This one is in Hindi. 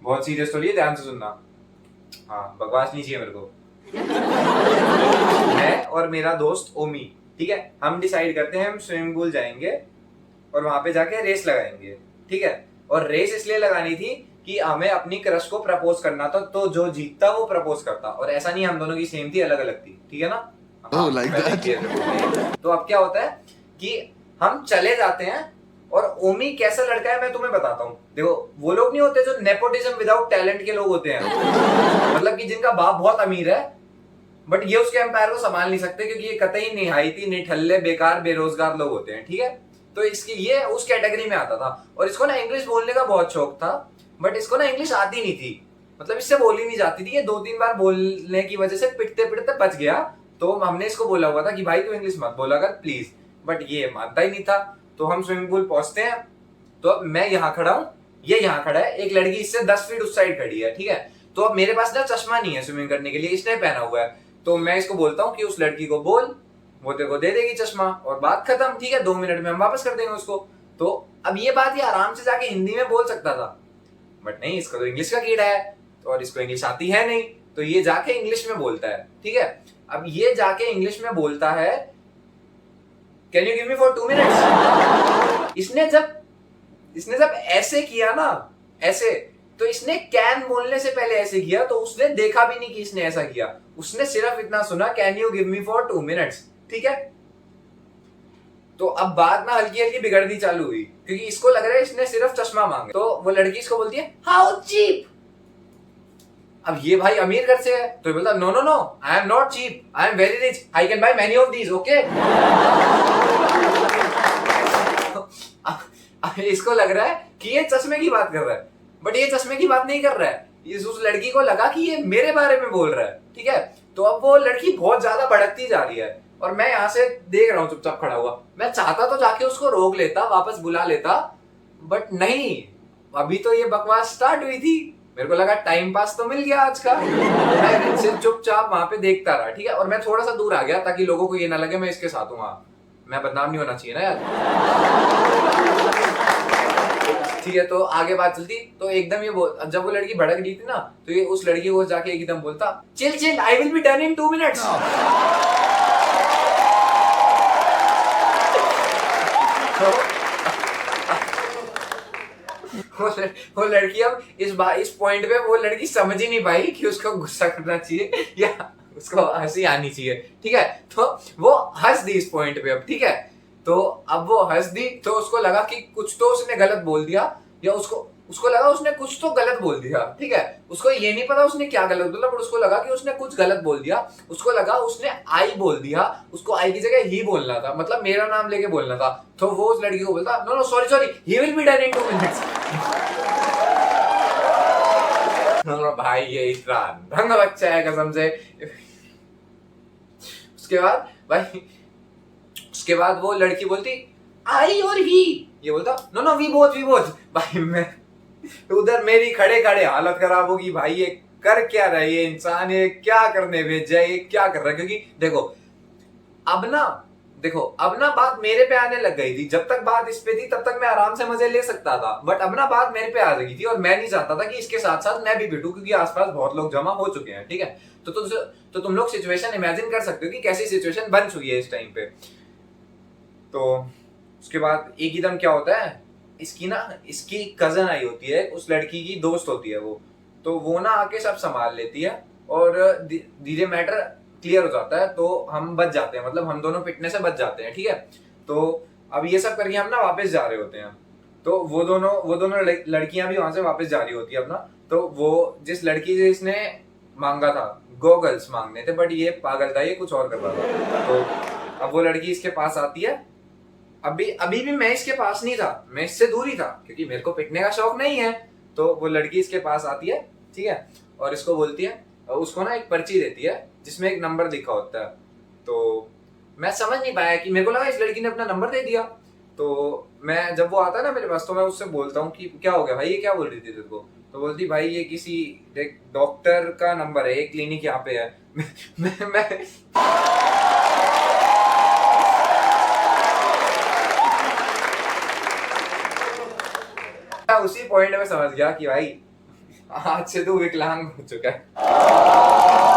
बहुत सीरियस स्टोरी है, ध्यान से सुनना। हाँ, बकवास नहीं चाहिए मेरे को। मैं और मेरा दोस्त ओमी, ठीक है, हम डिसाइड करते हैं हम स्विमिंग पूल जाएंगे और वहां पे जाके रेस लगाएंगे, ठीक है। और रेस इसलिए लगानी थी कि हमें अपनी क्रश को प्रपोज करना था, तो जो जीतता वो प्रपोज करता। और ऐसा नहीं हम दोनों की सेम थी, अलग अलग थी, ठीक है ना। हाँ, like पहले that. clear कर दूं। तो अब क्या होता है कि हम चले जाते हैं, और ओमी कैसा लड़का है मैं तुम्हें बताता हूँ। देखो, वो लोग नहीं होते जो नेपोटिज्म विदाउट टैलेंट के लोग होते हैं, मतलब कि जिनका बाप बहुत अमीर है बट ये उसके एम्पायर को संभाल नहीं सकते, क्योंकि ये कतई निहायती निठल्ले बेकार बेरोजगार लोग होते हैं, ठीक है। तो इसकी ये उस कैटेगरी में आता था। और इसको ना इंग्लिश बोलने का बहुत शौक था, बट इसको ना इंग्लिश आती नहीं थी, मतलब इससे बोली नहीं जाती थी। ये 2-3 बार बोलने की वजह से पिटते पिटते बच गया। तो हमने इसको बोला हुआ था कि भाई तू इंग्लिश मत बोला कर प्लीज, बट ये मानता ही नहीं था। तो हम स्विमिंग पूल पहुंचते हैं, तो अब मैं यहाँ खड़ा हूँ, ये यहाँ खड़ा है, एक लड़की इससे 10 फीट उस साइड खड़ी है, ठीक है। तो अब मेरे पास ना चश्मा नहीं है स्विमिंग करने के लिए, इसने पहना हुआ है। तो मैं इसको बोलता हूँ कि उस लड़की को बोल, वो तेरे को दे देगी चश्मा और बात खत्म, ठीक है, 2 मिनट में हम वापस कर देंगे उसको। तो अब ये बात ये आराम से जाके हिंदी में बोल सकता था, बट नहीं, इसका तो इंग्लिश का कीड़ा है और इसको इंग्लिश आती है नहीं, तो ये जाके इंग्लिश में बोलता है, ठीक है। अब ये जाके इंग्लिश में बोलता है, can you give me for 2 minutes. इसने जब ऐसे किया ना, ऐसे, तो इसने कैन बोलने से पहले ऐसे किया, तो उसने देखा भी नहीं कि इसने ऐसा किया, उसने सिर्फ इतना सुना, can you give me for 2 minutes, ठीक है। तो अब बात ना हल्की हल्की बिगड़नी चालू हुई, क्योंकि इसको लग रहा है इसने सिर्फ चश्मा मांगा। तो वो लड़की इसको बोलती है हाउ चीप। अब ये भाई अमीर घर से है, तो ये बोलता no no no, I am not cheap, I am very rich, I can buy many of these, okay. इसको लग रहा है कि ये चश्मे की बात कर रहा है, बट ये चश्मे की बात नहीं कर रहा है। उस लड़की को लगा कि ये मेरे बारे में बोल रहा है, ठीक है। तो अब वो लड़की बहुत ज्यादा भड़कती जा रही है, और मैं यहाँ से देख रहा हूँ चुपचाप खड़ा हुआ। मैं चाहता तो जाके उसको रोक लेता, वापस बुला लेता, बट नहीं, अभी तो ये बकवास स्टार्ट हुई थी। मेरे को लगा टाइम पास तो मिल गया आज का। मैं सिर्फ चुपचाप वहां पे देखता रहा, ठीक है। और मैं थोड़ा सा दूर आ गया ताकि लोगों को ये ना लगे मैं इसके साथ हूँ, वहां मैं बदनाम नहीं होना चाहिए ना यार, ठीक है। तो आगे बात चलती, तो एकदम ये जब वो लड़की भड़क रही थी ना, तो ये उस लड़की को जाके एकदम बोलता chill chill, I will be done in 2 minutes. वो लड़की अब इस पॉइंट पे वो लड़की समझ ही नहीं पाई कि उसको गुस्सा करना चाहिए या उसको हंसी आनी चाहिए, ठीक है। तो वो हंस दी इस पॉइंट पे अब, ठीक है। तो अब वो हंस दी, तो उसको लगा कि कुछ तो उसने गलत बोल दिया, या उसको लगा उसने कुछ तो गलत बोल दिया, ठीक है। उसको ये नहीं पता उसने क्या गलत बोला, पर उसको लगा कि उसने कुछ गलत बोल दिया। उसको लगा उसने आई बोल दिया, उसको आई की जगह ही बोलना था, मतलब मेरा नाम लेके बोलना था। तो वो उस लड़की को बोलता no no sorry sorry, he will be done in 2 minutes. भाई ये इतना ढंग बच्चा है कसम से। उसके बाद वो लड़की बोलती आई और ही, ये बोलता नो नो वी बोथ। भाई मैं उधर मेरी खड़े खड़े हालत खराब होगी, भाई ये कर क्या रहा है ये इंसान, ये क्या करने भेजा है, ये क्या कर रहा है। क्योंकि देखो अब ना बात मेरे पे आने लग गई थी। जब तक बात इस पे थी तब तक मैं आराम से मजे ले सकता था, बट अब ना बात मेरे पे आ गई थी, और मैं नहीं चाहता था कि इसके साथ साथ मैं भी पिटूं, क्योंकि आसपास बहुत लोग जमा हो चुके हैं, ठीक है। तो तुम लोग सिचुएशन इमेजिन कर सकते हो कि कैसी सिचुएशन बन चुकी है इस टाइम पे। तो उसके बाद एक एकदम क्या होता है, इसकी कजन आई होती है, उस लड़की की दोस्त होती है वो, तो वो ना आके सब संभाल लेती है, और धीरे मैटर क्लियर हो जाता है। तो हम बच जाते हैं, मतलब हम दोनों पिटने से बच जाते हैं, ठीक है। तो अब ये सब करके हम ना वापस जा रहे होते हैं, तो वो दोनों लड़कियां भी वहां से वापस जा रही होती है अपना। तो वो जिस लड़की से इसने मांगा था, गॉगल्स मांगने थे, बट ये पागल था, ये कुछ और कर रहा था। तो अब वो लड़की इसके पास आती है। अभी भी मैं इसके पास नहीं था, मैं इससे दूर ही था, क्योंकि मेरे को पिटने का शौक नहीं है। तो वो लड़की इसके पास आती है, ठीक है, और इसको बोलती है, उसको ना एक पर्ची देती है जिसमें एक नंबर लिखा होता है। तो मैं समझ नहीं पाया कि मेरे को लगा इस लड़की ने अपना नंबर दे दिया। तो मैं जब वो आता है ना मेरे पास, तो मैं उससे बोलता हूँ कि क्या हो गया भाई, ये क्या बोल रही थी तेरे को। तो बोलती भाई ये किसी डॉक्टर का नंबर है, एक क्लिनिक यहाँ पे है। मैं उसी पॉइंट में समझ गया कि भाई आज से तू विकलांग हो चुका है।